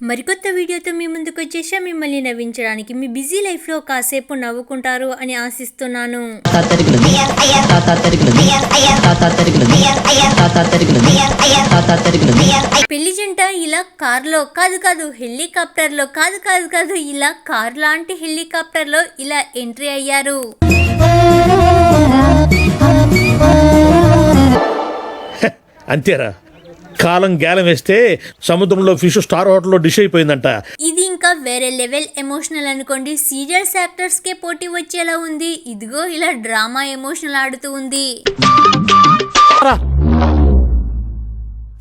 మరికొత్త వీడియోతో మీ ముందుకు వచ్చేసా మిమ్మల్ని నవ్వించడానికి. మీ బిజీ లైఫ్ లో కాసేపు నవ్వుకుంటారు అని ఆశిస్తున్నాను. పెళ్లి జంట ఇలా కార్లో కాదు హెలికాప్టర్ లో కాదు ఇలా కార్ లాంటి హెలికాప్టర్ లో ఇలా ఎంట్రీ అయ్యారు. అంతేరా, కాలం గ్యాలం వేస్తే సముద్రంలో ఫిష్ స్టార్ హోటల్లో డిష్ అయిపోయిందంట. ఇది ఇంకా వేరే లెవెల్ ఎమోషనల్ అనుకోండి. సీరియల్స్ యాక్టర్స్ కే పోటీ వచ్చేలా ఉంది. ఇదిగో ఇలా డ్రామా ఎమోషనల్ ఆడుతూ ఉంది.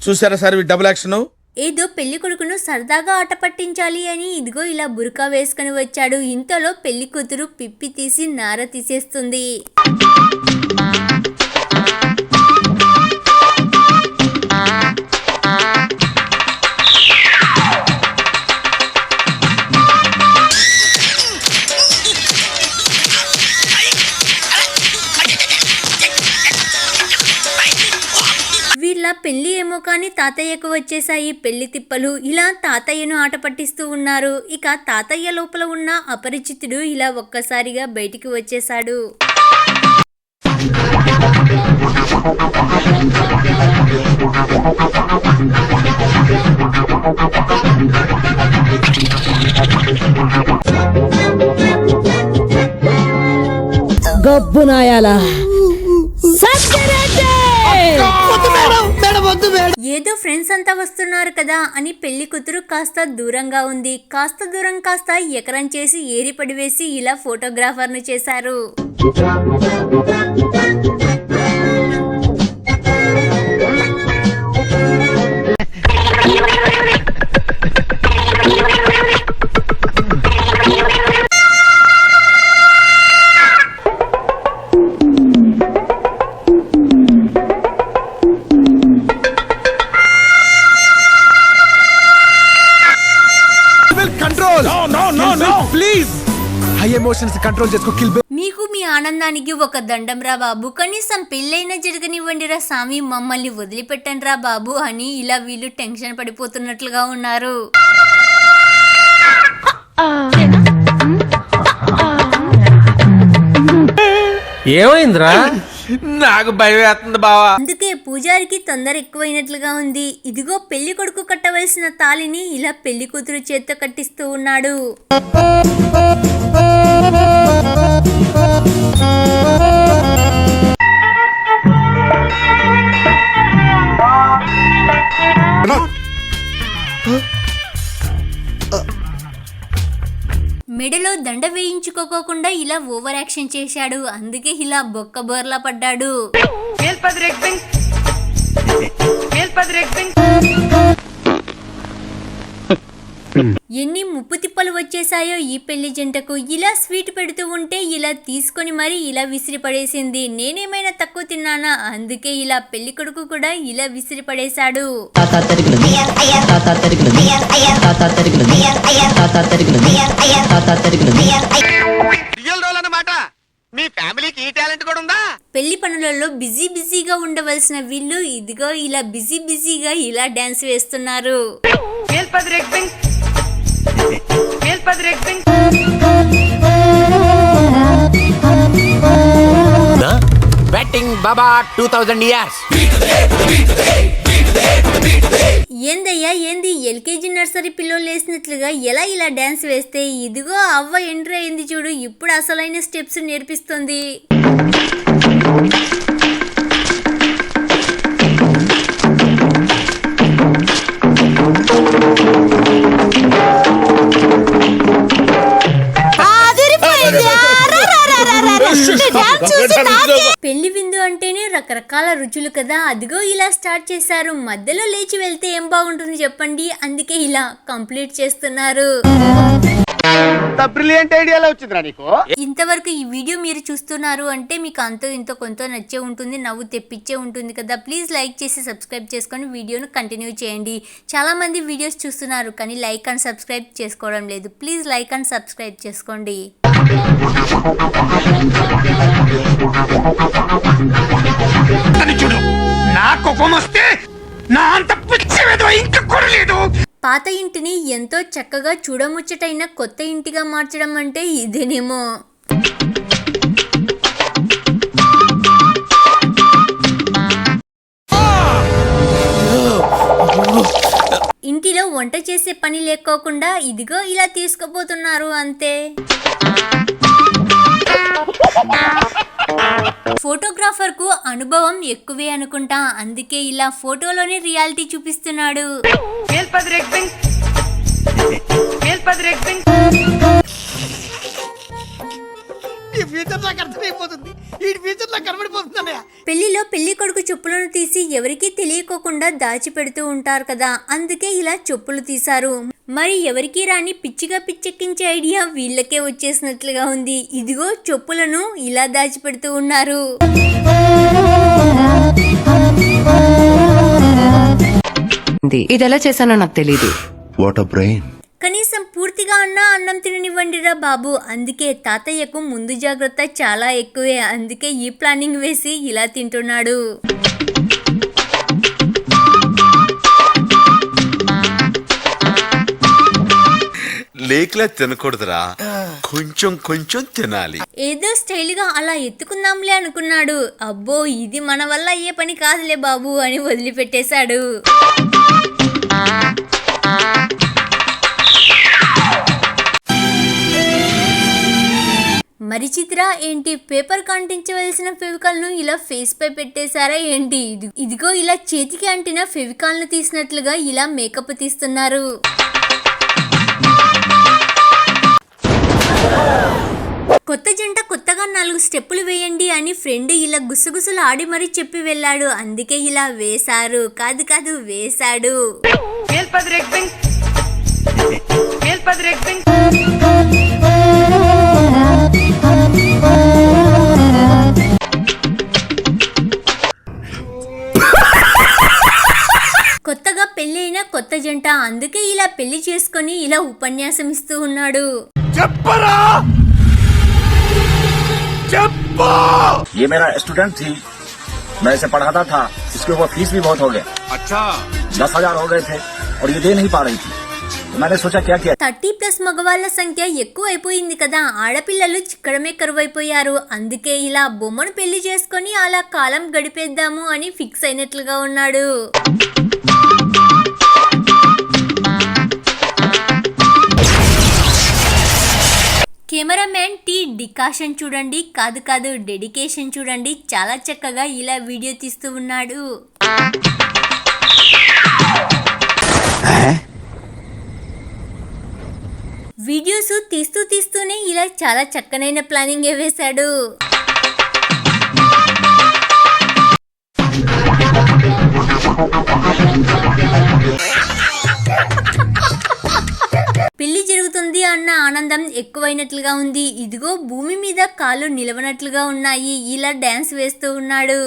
చూసారా సార్ డబుల్ యాక్షన్? ఏదో పెళ్లి కొడుకును సరదాగా ఆట పట్టించాలి అని ఇదిగో ఇలా బురకా వేసుకుని వచ్చాడు. ఇంతలో పెళ్లి కూతురు పిప్పి తీసి నార తీసేస్తుంది. వీళ్ళ పెళ్లి ఏమో కానీ తాతయ్యకు వచ్చేసాయి పెళ్లి తిప్పలు. ఇలా తాతయ్యను ఆట పట్టిస్తూ ఉన్నారు. ఇక తాతయ్య లోపల ఉన్న అపరిచితుడు ఇలా ఒక్కసారిగా బయటికి వచ్చేసాడు. గబ్బు నాయాలా ఏదో ఫ్రెండ్స్ అంతా వస్తున్నారు కదా అని పెళ్లి కూతురు కాస్త దూరంగా ఉంది. కాస్త ఎకరం చేసి ఏరి పడివేసి ఇలా ఫోటోగ్రాఫర్ ను చేశారు. మీకు మీ ఆనందానికి ఒక దండం రా బాబు, కనీసం పెళ్ళైనా జరగనివ్వండి రా సామి, మమ్మల్ని వదిలిపెట్టండి రా బాబు అని ఇలా వీళ్ళు టెన్షన్ పడిపోతున్నట్లుగా ఉన్నారు. ఏమైందిరా? నాకు భయం వేస్తుంది బావా. అందుకే పూజారికి తొందర ఎక్కువైనట్లుగా ఉంది. ఇదిగో పెళ్లి కొడుకు కట్టవలసిన తాళిని ఇలా పెళ్లి కూతురు చేత్తో కట్టిస్తూ ఉన్నాడు. మెడలో దండ వేయించుకోకుండా ఇలా ఓవర్ యాక్షన్ చేశాడు. అందుకే ఇలా బొక్క బోర్లా పడ్డాడు. ఎన్ని ముప్పు తిప్పలు వచ్చేసాయో ఈ పెళ్లి జంటకు. ఇలా స్వీట్ పెడుతూ ఉంటే ఇలా తీసుకొని మరి ఇలా విసిరి పడేసింది. నేనేమైనా తక్కువ తిన్నానా? అందుకే ఇలా పెళ్లి కొడుకు కూడా ఇలా విసిరి పడేశాడు. పెళ్లి పనులలో బిజీగా ఉండవలసిన వీళ్ళు ఇదిగో ఇలా బిజీగా ఇలా డాన్స్ వేస్తున్నారు. బ్యాటింగ్ బాబా 2000 ఇయర్స్. ఏందయ్యా ఏంది ఎల్కేజీ నర్సరీ పిల్లలు వేసినట్లుగా ఎలా ఇలా డాన్స్ వేస్తే? ఇదిగో అవ్వ ఎంట్రీ అయింది చూడు, ఇప్పుడు అసలైన స్టెప్స్ నేర్పిస్తుంది. పెళ్లి విందు అంటేనే రకరకాల రుచులు కదా. అదిగో ఇలా స్టార్ట్ చేశారు. మధ్యలో లేచి వెళ్తే ఏం బాగుంటుంది చెప్పండి. అందుకే ఇలా కంప్లీట్ చేస్తున్నారు. బ్రిలియంట్ ఐడియాలో వచ్చిందిరా నీకు. ఇంతవరకు ఈ వీడియో మీరు చూస్తున్నారు అంటే మీకు అంతో ఇంతో కొంత నచ్చే ఉంటుంది, నవ్వు తెప్పించే ఉంటుంది కదా. ప్లీజ్ లైక్ చేసి సబ్స్క్రైబ్ చేసుకొని వీడియోను కంటిన్యూ చేయండి. చాలా మంది వీడియోస్ చూస్తున్నారు కానీ లైక్ అండ్ సబ్స్క్రైబ్ చేసుకోవడం లేదు. ప్లీజ్ లైక్ అండ్ సబ్స్క్రైబ్ చేసుకోండి. చూడు, నా కోపం వస్తే నా అంత పిచ్చి వెధవ ఇంకా కొరలేదు. పాత ఇంటిని ఎంతో చక్కగా చూడముచ్చటైన కొత్త ఇంటిగా మార్చడం అంటే ఇదేనేమో. ఇంటిలో వంట చేసే పని లేకోకుండా ఇదిగో ఇలా తీసుకుపోతున్నారు అంతే. ఫోటోగ్రాఫర్ కు అనుభవం ఎక్కువే అనుకుంటా, అందుకే ఇలా ఫోటోలోనే రియాలిటీ చూపిస్తున్నాడు. పెళ్లిలో పెళ్లి కొడుకు చెప్పులను తీసి ఎవరికీ తెలియకోకుండా దాచిపెడుతూ ఉంటారు కదా, అందుకే ఇలా చెప్పులు తీశారు. మరి ఎవరికి రాని పిచ్చిగా పిచ్చెక్కించే ఐడియా వీళ్ళకే వచ్చేసినట్లుగా ఉంది. ఇదిగో చెప్పులను ఇలా దాచిపెడుతూ ఉన్నారు. ఇది ఎలా చేశానో నాకు తెలీదు. What a brain. కనీసం పూర్తిగా అన్నం తిననివ్వండిరా బాబు. అందుకే తాతయ్యకు ముందు జాగ్రత్త చాలా ఎక్కువే, అందుకే ఈ ప్లానింగ్ వేసి ఇలా తింటున్నాడు. లేకలా తినకూడదురా, కొంచెం కొంచెం తినాలి. ఏదో స్టైల్ గా అలా ఎత్తుకుందాంలే అనుకున్నాడు. అబ్బో ఇది మన వల్ల అయ్యే పని కాదులే బాబు అని వదిలిపెట్టేశాడు. మరి చిత్రా ఏంటి, పేపర్ కంటించవలసిన ఫెవికాల్ ను ఇలా ఫేస్ పై పెట్టేశారా ఏంటి? ఇదిగో ఇలా చేతికి అంటిన ఫెవికాల్ ను తీసినట్లుగా ఇలా మేకప్ తీస్తున్నారు. కొత్త జంట కొత్తగా 4 స్టెప్పులు వేయండి అని ఫ్రెండ్ ఇలా గుసగుసలు ఆడి మరీ చెప్పి వెళ్ళాడు, అందుకే ఇలా వేశారు. కాదు వేశాడు. కొత్తగా పెళ్లి అయిన కొత్త జంట, అందుకే ఇలా పెళ్లి చేసుకొని ఇలా ఉపన్యాసం ఇస్తూ ఉన్నాడు. చెప్పరా చెప్పు. ये मेरा स्टूडेंट थी, मैं इसे पढ़ाता था, इसके ऊपर फीस भी बहुत हो गया. अच्छा 10,000 हो गए थे और ये दे नहीं पा रही थी. तो मैंने सोचा क्या किया. 30+ మగవాళ్ళ సంఖ్య ఎక్కువ అయిపోయింది కదా, ఆడపిల్లలు చిక్కడమే కరువైపోయారు. అందుకే ఇలా బొమ్మను పెళ్లి చేసుకొని అలా కాలం గడిపేద్దాము అని ఫిక్స్ అయినట్లుగా ఉన్నాడు. కెమెరామెన్ టీ డికాషన్ చూడండి, కాదు డెడికేషన్ చూడండి, చాలా చక్కగా ఇలా వీడియో తీస్తూ ఉన్నాడు. వీడియోస్ తీస్తూనే ఇలా చాలా చక్కనైన ప్లానింగ్ వేశాడు. పెళ్లి జరుగుతుంది అన్న ఆనందం ఎక్కువైనట్లుగా ఉంది. ఇదిగో భూమి మీద కాళ్ళు నిలవనట్లుగా ఉన్నాయి, ఇలా డాన్స్ వేస్తూ ఉన్నాడు.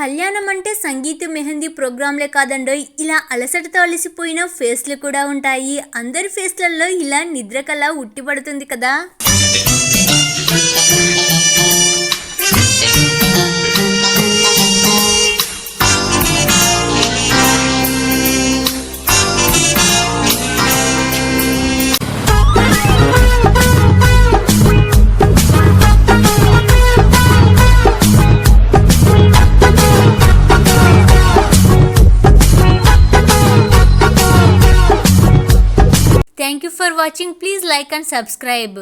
కళ్యాణం అంటే సంగీత మెహందీ ప్రోగ్రాంలే కాదండో, ఇలా అలసటతో అలసిపోయిన ఫేస్లు కూడా ఉంటాయి. అందరి ఫేస్లలో ఇలా నిద్ర కళ ఉట్టిపడుతుంది కదా. Thank you for watching. Please like and subscribe.